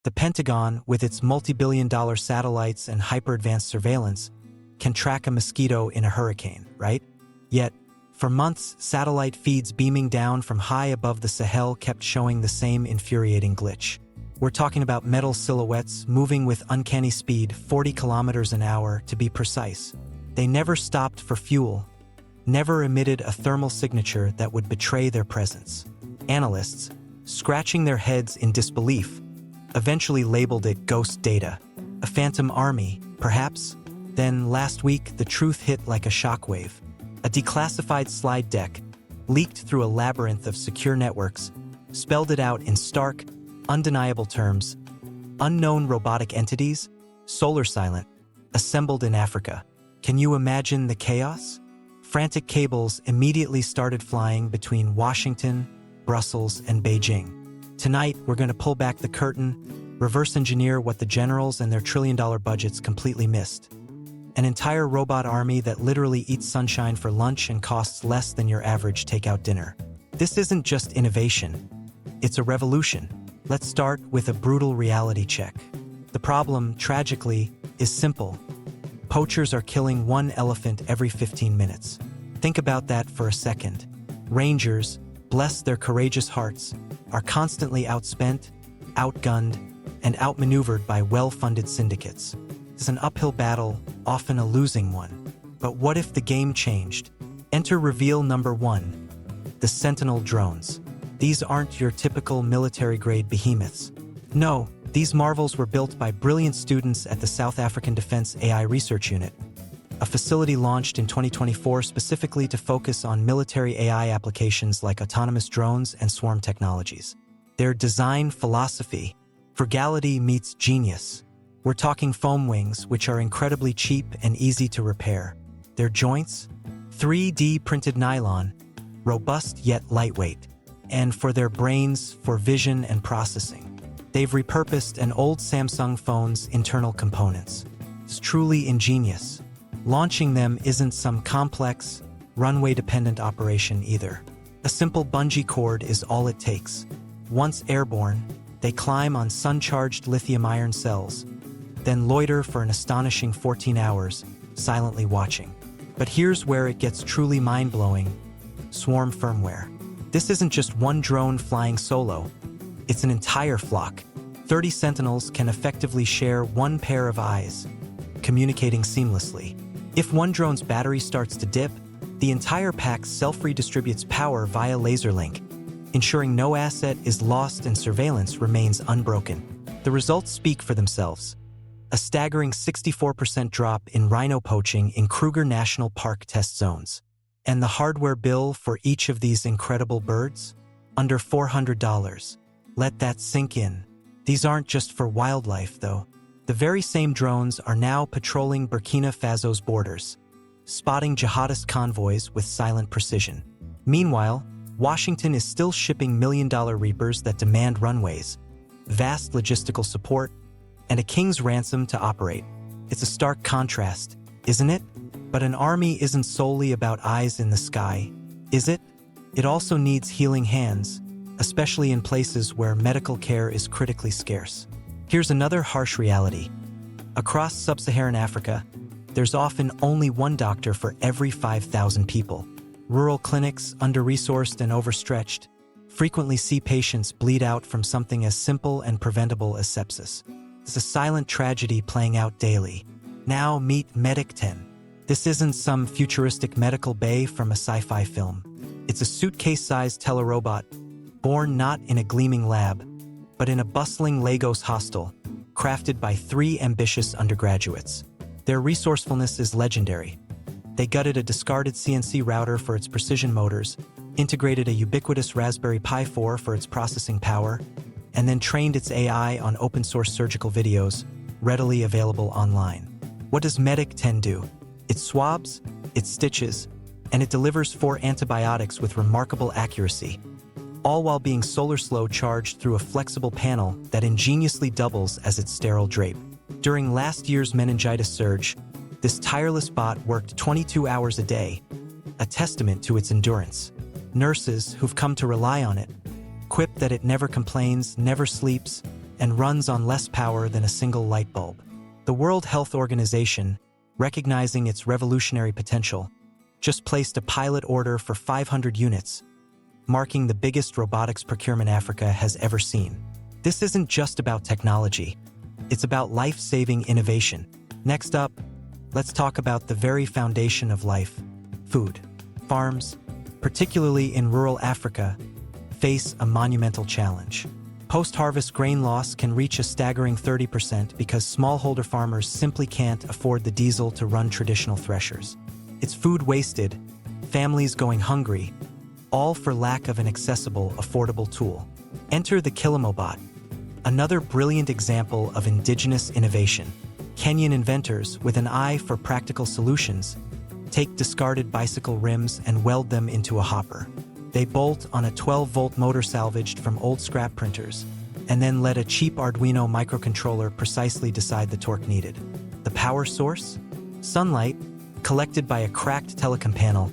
The Pentagon, with its multi-billion-dollar satellites and hyper-advanced surveillance, can track a mosquito in a hurricane, right? Yet, for months, satellite feeds beaming down from high above the Sahel kept showing the same infuriating glitch. We're talking about metal silhouettes moving with uncanny speed, 40 kilometers an hour to be precise. They never stopped for fuel, never emitted a thermal signature that would betray their presence. Analysts, scratching their heads in disbelief, eventually labeled it ghost data, a phantom army, perhaps? Then, last week, the truth hit like a shockwave. A declassified slide deck, leaked through a labyrinth of secure networks, spelled it out in stark, undeniable terms. Unknown robotic entities, solar silent, assembled in Africa. Can you imagine the chaos? Frantic cables immediately started flying between Washington, Brussels, and Beijing. Tonight, we're going to pull back the curtain, reverse engineer what the generals and their trillion-dollar budgets completely missed. An entire robot army that literally eats sunshine for lunch and costs less than your average takeout dinner. This isn't just innovation, it's a revolution. Let's start with a brutal reality check. The problem, tragically, is simple. Poachers are killing one elephant every 15 minutes. Think about that for a second. Rangers, bless their courageous hearts, are constantly outspent, outgunned, and outmaneuvered by well-funded syndicates. It's an uphill battle, often a losing one. But what if the game changed? Enter reveal number 1, the Sentinel drones. These aren't your typical military-grade behemoths. No, these marvels were built by brilliant students at the South African Defense AI Research Unit, a facility launched in 2024 specifically to focus on military AI applications like autonomous drones and swarm technologies. Their design philosophy, frugality meets genius. We're talking foam wings, which are incredibly cheap and easy to repair. Their joints? 3D printed nylon, robust yet lightweight. And for their brains, for vision and processing, they've repurposed an old Samsung phone's internal components. It's truly ingenious. Launching them isn't some complex, runway-dependent operation either. A simple bungee cord is all it takes. Once airborne, they climb on sun-charged lithium-ion cells, then loiter for an astonishing 14 hours, silently watching. But here's where it gets truly mind-blowing: swarm firmware. This isn't just one drone flying solo. It's an entire flock. 30 Sentinels can effectively share one pair of eyes, communicating seamlessly. If one drone's battery starts to dip, the entire pack self-redistributes power via laser link, ensuring no asset is lost and surveillance remains unbroken. The results speak for themselves. A staggering 64% drop in rhino poaching in Kruger National Park test zones. And the hardware bill for each of these incredible birds? Under $400. Let that sink in. These aren't just for wildlife, though. The very same drones are now patrolling Burkina Faso's borders, spotting jihadist convoys with silent precision. Meanwhile, Washington is still shipping million-dollar Reapers that demand runways, vast logistical support, and a king's ransom to operate. It's a stark contrast, isn't it? But an army isn't solely about eyes in the sky, is it? It also needs healing hands, especially in places where medical care is critically scarce. Here's another harsh reality. Across sub-Saharan Africa, there's often only one doctor for every 5,000 people. Rural clinics, under-resourced and overstretched, frequently see patients bleed out from something as simple and preventable as sepsis. It's a silent tragedy playing out daily. Now meet Medic 10. This isn't some futuristic medical bay from a sci-fi film. It's a suitcase-sized telerobot, born not in a gleaming lab, but in a bustling Lagos hostel, crafted by 3 ambitious undergraduates. Their resourcefulness is legendary. They gutted a discarded CNC router for its precision motors, integrated a ubiquitous Raspberry Pi 4 for its processing power, and then trained its AI on open-source surgical videos, readily available online. What does Medic 10 do? It swabs, it stitches, and it delivers 4 antibiotics with remarkable accuracy, all while being solar slow charged through a flexible panel that ingeniously doubles as its sterile drape. During last year's meningitis surge, this tireless bot worked 22 hours a day, a testament to its endurance. Nurses who've come to rely on it quip that it never complains, never sleeps, and runs on less power than a single light bulb. The World Health Organization, recognizing its revolutionary potential, just placed a pilot order for 500 units, marking the biggest robotics procurement Africa has ever seen. This isn't just about technology. It's about life-saving innovation. Next up, let's talk about the very foundation of life, food. Farms, particularly in rural Africa, face a monumental challenge. Post-harvest grain loss can reach a staggering 30% because smallholder farmers simply can't afford the diesel to run traditional threshers. It's food wasted, families going hungry, all for lack of an accessible, affordable tool. Enter the Kilimo-Bot, another brilliant example of indigenous innovation. Kenyan inventors, with an eye for practical solutions, take discarded bicycle rims and weld them into a hopper. They bolt on a 12-volt motor salvaged from old scrap printers, and then let a cheap Arduino microcontroller precisely decide the torque needed. The power source? Sunlight, collected by a cracked telecom panel,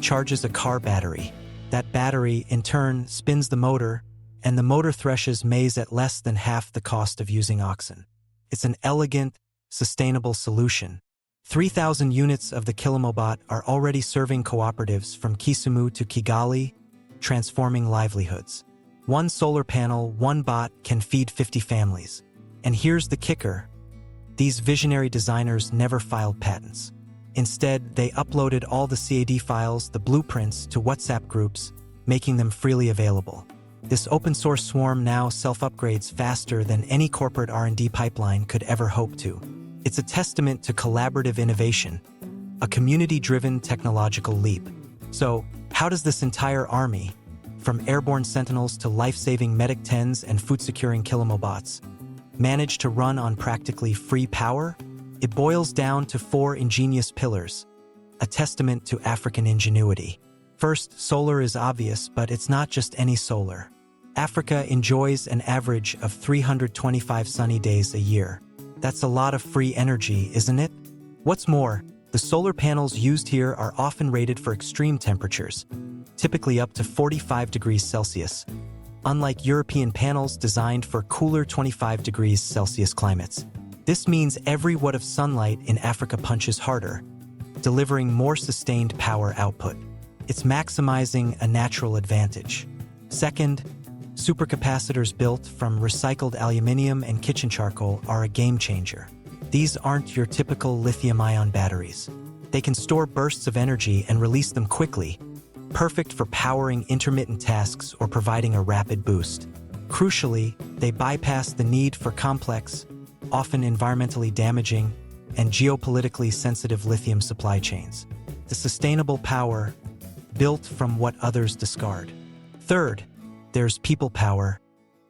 charges a car battery. That battery, in turn, spins the motor, and the motor threshes maize at less than half the cost of using oxen. It's an elegant, sustainable solution. 3,000 units of the Kilimo-Bot are already serving cooperatives from Kisumu to Kigali, transforming livelihoods. One solar panel, one bot can feed 50 families. And here's the kicker. These visionary designers never filed patents. Instead, they uploaded all the CAD files, the blueprints, to WhatsApp groups, making them freely available. This open-source swarm now self-upgrades faster than any corporate R&D pipeline could ever hope to. It's a testament to collaborative innovation, a community-driven technological leap. So, how does this entire army, from airborne Sentinels to life-saving Medic 10s and food-securing Kilimo-Bots, manage to run on practically free power? It boils down to 4 ingenious pillars, a testament to African ingenuity. First, solar is obvious, but it's not just any solar. Africa enjoys an average of 325 sunny days a year. That's a lot of free energy, isn't it? What's more, the solar panels used here are often rated for extreme temperatures, typically up to 45 degrees Celsius, unlike European panels designed for cooler 25 degrees Celsius climates. This means every watt of sunlight in Africa punches harder, delivering more sustained power output. It's maximizing a natural advantage. Second, supercapacitors built from recycled aluminium and kitchen charcoal are a game changer. These aren't your typical lithium-ion batteries. They can store bursts of energy and release them quickly, perfect for powering intermittent tasks or providing a rapid boost. Crucially, they bypass the need for complex, often environmentally damaging, and geopolitically sensitive lithium supply chains. The sustainable power, built from what others discard. Third, there's people power,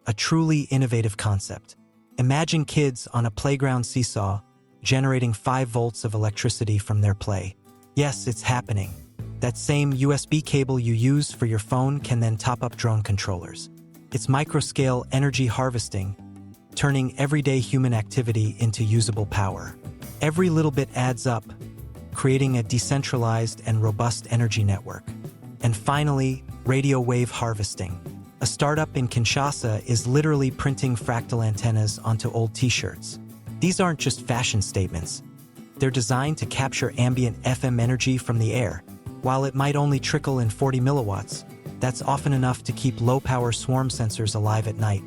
a truly innovative concept. Imagine kids on a playground seesaw generating 5 volts of electricity from their play. Yes, it's happening. That same USB cable you use for your phone can then top up drone controllers. It's microscale energy harvesting, turning everyday human activity into usable power. Every little bit adds up, creating a decentralized and robust energy network. And finally, radio wave harvesting. A startup in Kinshasa is literally printing fractal antennas onto old t-shirts. These aren't just fashion statements. They're designed to capture ambient FM energy from the air. While it might only trickle in 40 milliwatts, that's often enough to keep low-power swarm sensors alive at night,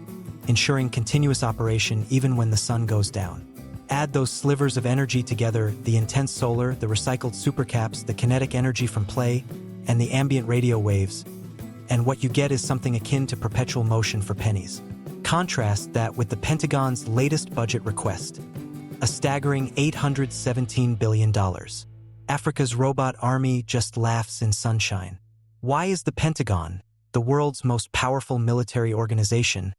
ensuring continuous operation even when the sun goes down. Add those slivers of energy together, the intense solar, the recycled supercaps, the kinetic energy from play, and the ambient radio waves, and what you get is something akin to perpetual motion for pennies. Contrast that with the Pentagon's latest budget request, a staggering $817 billion. Africa's robot army just laughs in sunshine. Why is the Pentagon, the world's most powerful military organization,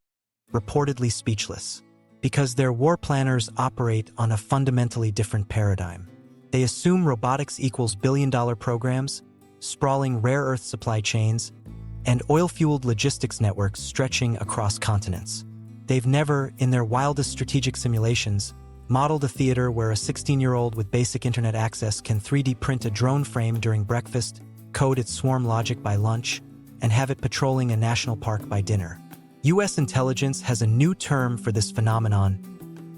reportedly speechless? Because their war planners operate on a fundamentally different paradigm. They assume robotics equals billion-dollar programs, sprawling rare earth supply chains, and oil-fueled logistics networks stretching across continents. They've never, in their wildest strategic simulations, modeled a theater where a 16-year-old with basic internet access can 3D print a drone frame during breakfast, code its swarm logic by lunch, and have it patrolling a national park by dinner. US intelligence has a new term for this phenomenon: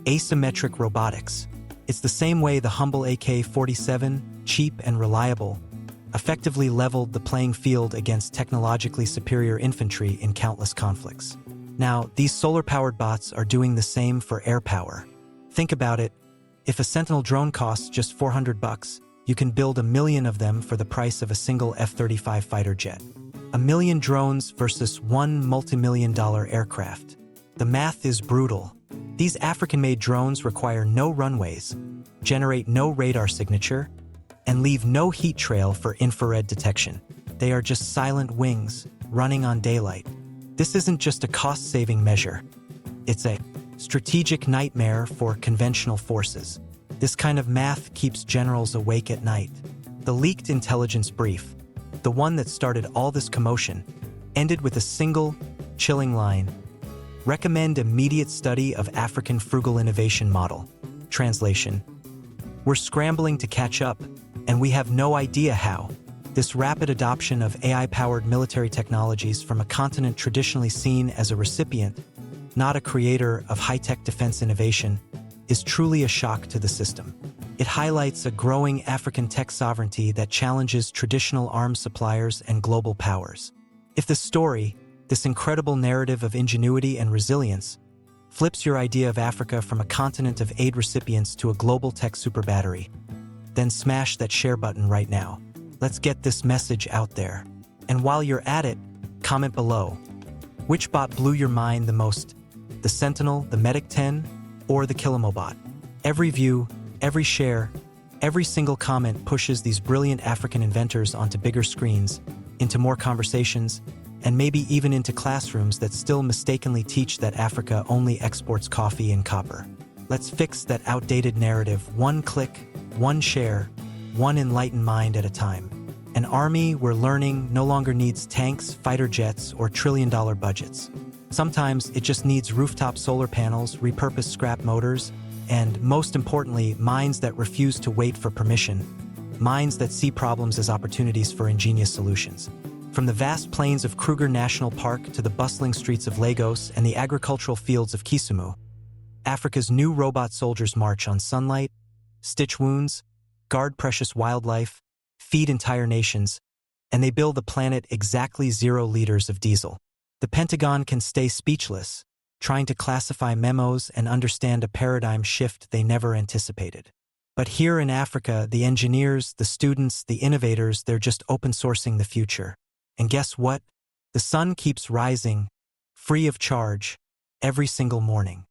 asymmetric robotics. It's the same way the humble AK-47, cheap and reliable, effectively leveled the playing field against technologically superior infantry in countless conflicts. Now, these solar-powered bots are doing the same for air power. Think about it. If a Sentinel drone costs just $400, you can build 1 million of them for the price of a single F-35 fighter jet. 1 million drones versus one multi-million-dollar aircraft. The math is brutal. These African-made drones require no runways, generate no radar signature, and leave no heat trail for infrared detection. They are just silent wings, running on daylight. This isn't just a cost-saving measure. It's a strategic nightmare for conventional forces. This kind of math keeps generals awake at night. The leaked intelligence brief, the one that started all this commotion, ended with a single, chilling line: recommend immediate study of African frugal innovation model. Translation: we're scrambling to catch up, and we have no idea how. This rapid adoption of AI-powered military technologies from a continent traditionally seen as a recipient, not a creator of high-tech defense innovation, is truly a shock to the system. It highlights a growing African tech sovereignty that challenges traditional arms suppliers and global powers. If the story, this incredible narrative of ingenuity and resilience, flips your idea of Africa from a continent of aid recipients to a global tech superbattery, then smash that share button right now. Let's get this message out there. And while you're at it, comment below. Which bot blew your mind the most? The Sentinel, the Medic 10, or the Kilimo-Bot? Every view, every share, every single comment pushes these brilliant African inventors onto bigger screens, into more conversations, and maybe even into classrooms that still mistakenly teach that Africa only exports coffee and copper. Let's fix that outdated narrative, one click, one share, one enlightened mind at a time. An army, we're learning, no longer needs tanks, fighter jets, or trillion-dollar budgets. Sometimes it just needs rooftop solar panels, repurposed scrap motors, and, most importantly, minds that refuse to wait for permission, minds that see problems as opportunities for ingenious solutions. From the vast plains of Kruger National Park to the bustling streets of Lagos and the agricultural fields of Kisumu, Africa's new robot soldiers march on sunlight, stitch wounds, guard precious wildlife, feed entire nations, and they build a planet exactly 0 liters of diesel. The Pentagon can stay speechless, trying to classify memos and understand a paradigm shift they never anticipated. But here in Africa, the engineers, the students, the innovators, they're just open sourcing the future. And guess what? The sun keeps rising, free of charge, every single morning.